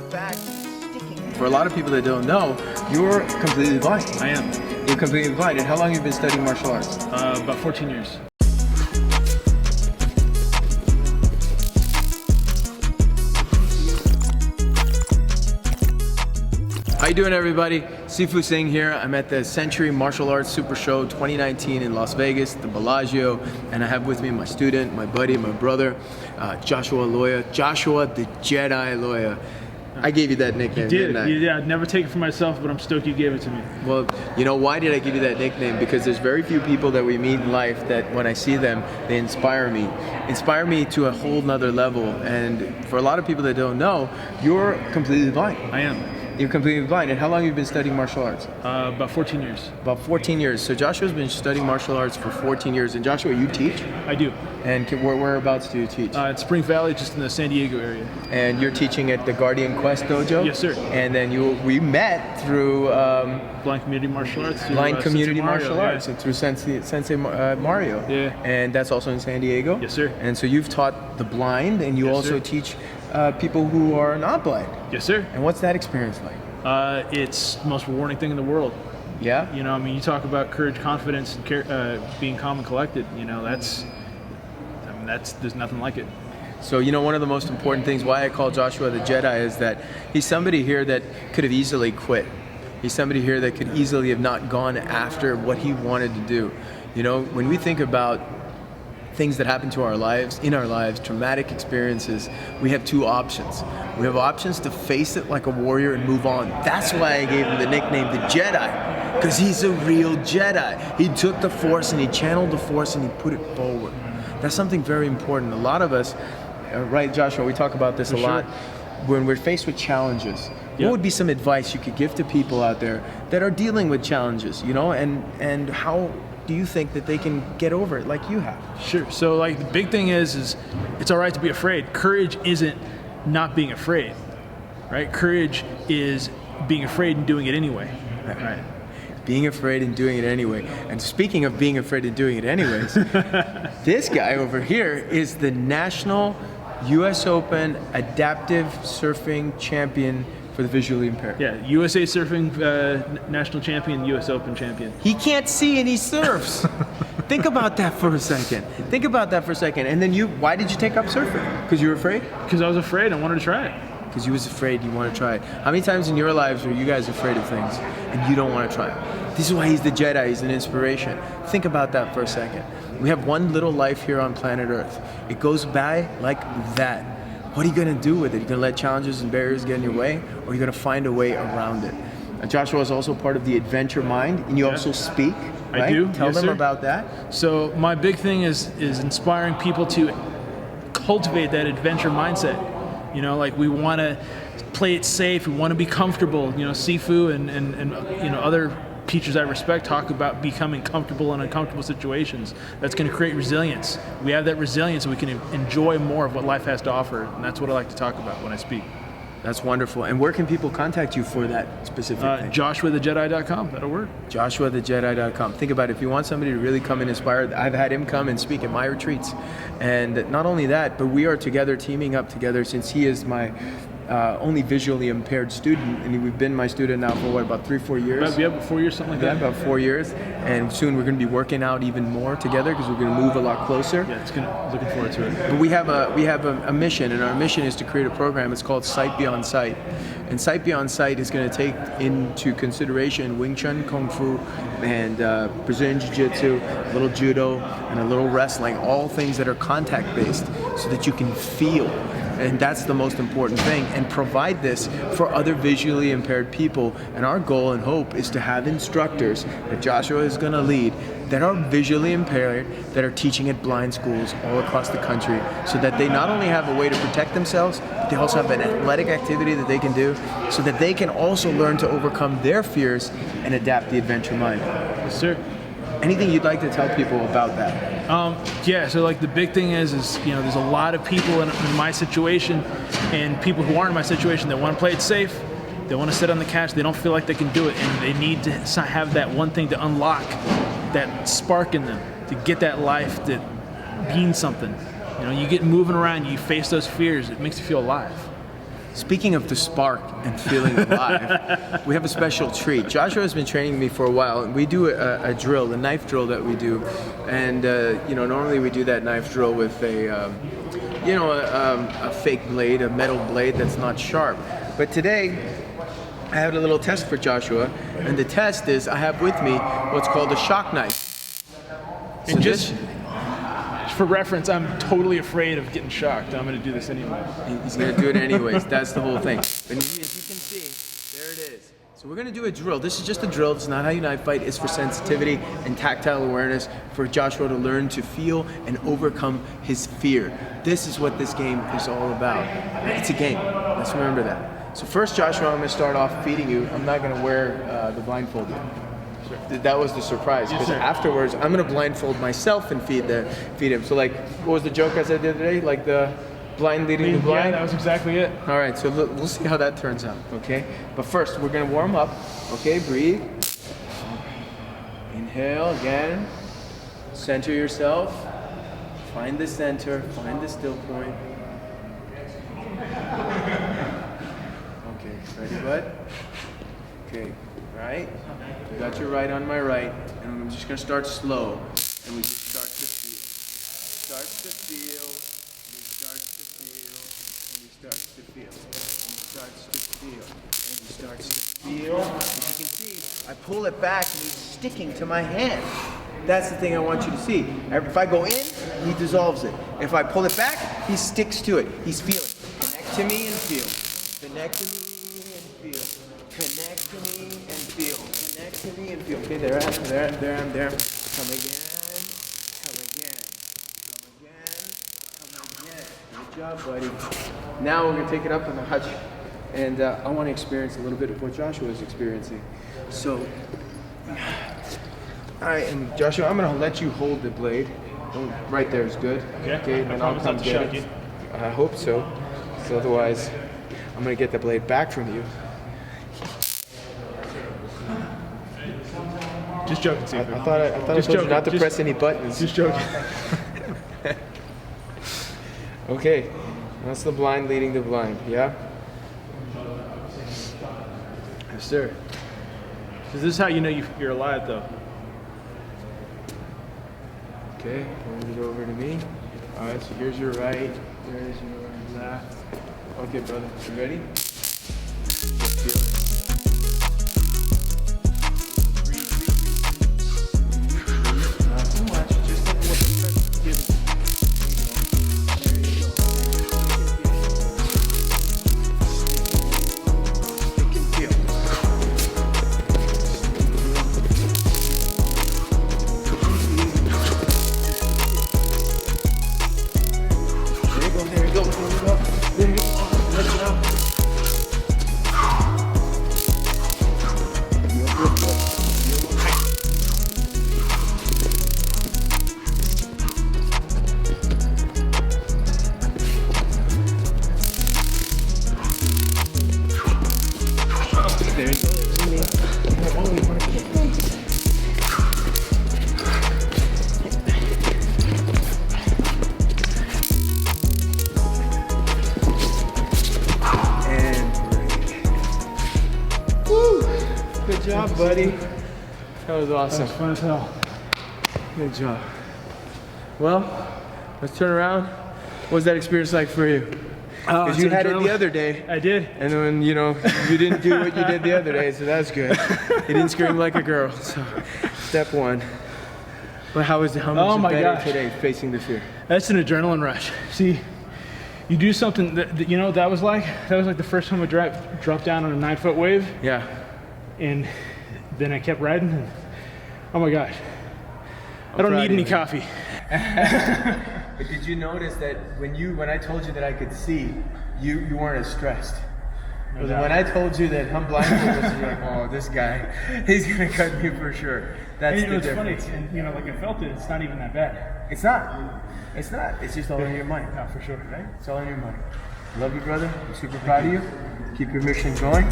back sticking. For a lot of people that don't know, you're completely blind. I am. You're completely blind. And how long have you been studying martial arts? About 14 years. How you doing, everybody? Sifu Singh here. I'm at the Century Martial Arts Super Show 2019 in Las Vegas, the Bellagio, and I have with me my student, my buddy, my brother, Joshua Loya. Joshua the Jedi Loya. I gave you that nickname, didn't I? You did. I'd never take it for myself, but I'm stoked you gave it to me. Well, you know, why did I give you that nickname? Because there's very few people that we meet in life that when I see them, they inspire me. Inspire me to a whole nother level. And for a lot of people that don't know, you're completely blind. I am. You're completely blind. And how long have you been studying martial arts? About 14 years. About 14 years. So Joshua's been studying martial arts for 14 years. And Joshua, you teach? I do. And whereabouts do you teach? At Spring Valley, just in the San Diego area. And you're teaching at the Guardian Quest Dojo? Yes, sir. And then we met through Blind Community Martial Arts. Blind Community Martial Arts, yeah. and through Sensei Mario. Yeah. And that's also in San Diego? Yes, sir. And so you've taught the blind, and you Yes, also sir. teach people who are not blind. Yes, sir. And what's that experience like? It's the most rewarding thing in the world. Yeah? You know, I mean, you talk about courage, confidence, and being calm and collected. You know, there's nothing like it. So, you know, one of the most important things why I call Joshua the Jedi is that he's somebody here that could have easily quit. He's somebody here that could easily have not gone after what he wanted to do. You know, when we think about things that happen to our lives, in our lives, traumatic experiences, we have two options. We have options to face it like a warrior and move on. That's why I gave him the nickname the Jedi, because he's a real Jedi. He took the Force and he channeled the Force and he put it forward. That's something very important. A lot of us, right, Joshua, we talk about this a lot, when we're faced with challenges. What would be some advice you could give to people out there that are dealing with challenges, you know, and how do you think that they can get over it like you have? Sure. So, like, the big thing is it's all right to be afraid. Courage isn't not being afraid, right? Courage is being afraid and doing it anyway. Right. Being afraid and doing it anyway. And speaking of being afraid and doing it anyways, this guy over here is the National US Open Adaptive Surfing Champion for the visually impaired. Yeah, USA Surfing National Champion, US Open Champion. He can't see and he surfs. Think about that for a second. Think about that for a second. And then why did you take up surfing? Because you were afraid? Because I was afraid. I wanted to try it. Because you was afraid, you want to try it. How many times in your lives are you guys afraid of things and you don't want to try it? This is why he's the Jedi, he's an inspiration. Think about that for a second. We have one little life here on planet Earth. It goes by like that. What are you going to do with it? Are you going to let challenges and barriers get in your way, or are you going to find a way around it? Joshua is also part of the Adventure Mind, and you also speak, right? I do. Tell Yes, them sir. about that. So my big thing is inspiring people to cultivate that adventure mindset. You know, like, we want to play it safe. We want to be comfortable. You know, Sifu and you know, other teachers I respect talk about becoming comfortable in uncomfortable situations. That's going to create resilience. We have that resilience, so we can enjoy more of what life has to offer, and that's what I like to talk about when I speak. That's wonderful. And where can people contact you for that specific thing? JoshuaTheJedi.com. That'll work. JoshuaTheJedi.com. Think about it. If you want somebody to really come and inspire, I've had him come and speak at my retreats. And not only that, but we are together, teaming up together, since he is my only visually impaired student, and we've been my student now for about 3-4 years. About 4 years, something like that. About 4 years, and soon we're going to be working out even more together because we're going to move a lot closer. Yeah, looking forward to it. But we have a mission, and our mission is to create a program. It's called Sight Beyond Sight, and Sight Beyond Sight is going to take into consideration Wing Chun, Kung Fu, and Brazilian Jiu Jitsu, a little Judo, and a little wrestling, all things that are contact based, so that you can feel. And that's the most important thing, and provide this for other visually impaired people. And our goal and hope is to have instructors that Joshua is going to lead that are visually impaired, that are teaching at blind schools all across the country, so that they not only have a way to protect themselves, but they also have an athletic activity that they can do, so that they can also learn to overcome their fears and adapt the adventure mind. Yes, sir. Anything you'd like to tell people about that? Yeah, so, like, the big thing is, you know, there's a lot of people in my situation, and people who aren't in my situation that want to play it safe. They want to sit on the couch. They don't feel like they can do it, and they need to have that one thing to unlock that spark in them, to get that life that means something. You know, you get moving around, you face those fears, it makes you feel alive. Speaking of the spark and feeling alive, we have a special treat. Joshua has been training me for a while. We do a drill, a knife drill that we do, and normally we do that knife drill with a fake blade, a metal blade that's not sharp. But today, I had a little test for Joshua, and the test is I have with me what's called a shock knife. So and just for reference, I'm totally afraid of getting shocked. I'm going to do this anyway. He's going to do it anyways. That's the whole thing. But as you can see, there it is. So we're going to do a drill. This is just a drill. It's not how you knife fight. It's for sensitivity and tactile awareness for Joshua to learn to feel and overcome his fear. This is what this game is all about. It's a game. Let's remember that. So first, Joshua, I'm going to start off feeding you. I'm not going to wear the blindfold yet. That was the surprise, because afterwards I'm gonna blindfold myself and feed him. So like, what was the joke I said the other day? Like the blind leading the blind? Yeah, that was exactly it. All right, so we'll see how that turns out, okay? But first, we're gonna warm up, okay? Breathe. Inhale again. Center yourself. Find the center, find the still point. Okay, ready, bud? Okay, right? You got your right on my right, and I'm just gonna start slow, and we just start to feel. Starts to feel, and he starts to feel, and he starts to feel, and he starts to feel, and he starts to feel. As you can see, I pull it back, and he's sticking to my hand. That's the thing I want you to see. If I go in, he dissolves it. If I pull it back, he sticks to it. He's feeling. Connect to me and feel. Connect to me and feel. Connect to me and feel. Connect to me and feel. Okay, there I'm there. Come again. Come again. Come again. Good job, buddy. Now we're going to take it up a notch. And I want to experience a little bit of what Joshua is experiencing. So, all right, and Joshua, I'm going to let you hold the blade. Right there is good. Okay, and then I'll come get it. I hope so. So otherwise, I'm going to get the blade back from you. Just joking, Sifu. I thought I told you not to press any buttons. Just joking. Okay, that's the blind leading the blind, yeah? Yes, sir. So this is how you know you're alive, though. Okay, turn it over to me. All right, so here's your right, there's your left. Okay, brother, you ready? Let's feel it. Good job, buddy. That was awesome. That was fun as hell. Good job. Well, let's turn around. What was that experience like for you? Because you had it the other day. I did. And then, you didn't do what you did the other day, so that's good. You didn't scream like a girl, so step one. But how much better today facing the fear? That's an adrenaline rush. See, you do something that was like the first time I dropped down on a 9-foot wave. Yeah. And then I kept riding, and oh my gosh, I don't need any coffee. But did you notice that when I told you that I could see, you weren't as stressed? When I told you that I'm blindfolded, you're like, oh, this guy, he's gonna cut me for sure. That's the difference. Funny, and like I felt it. It's not even that bad. It's not. It's just all in your mind. No, for sure, right? It's all in your mind. Love you, brother. I'm super proud of you. Keep your mission going.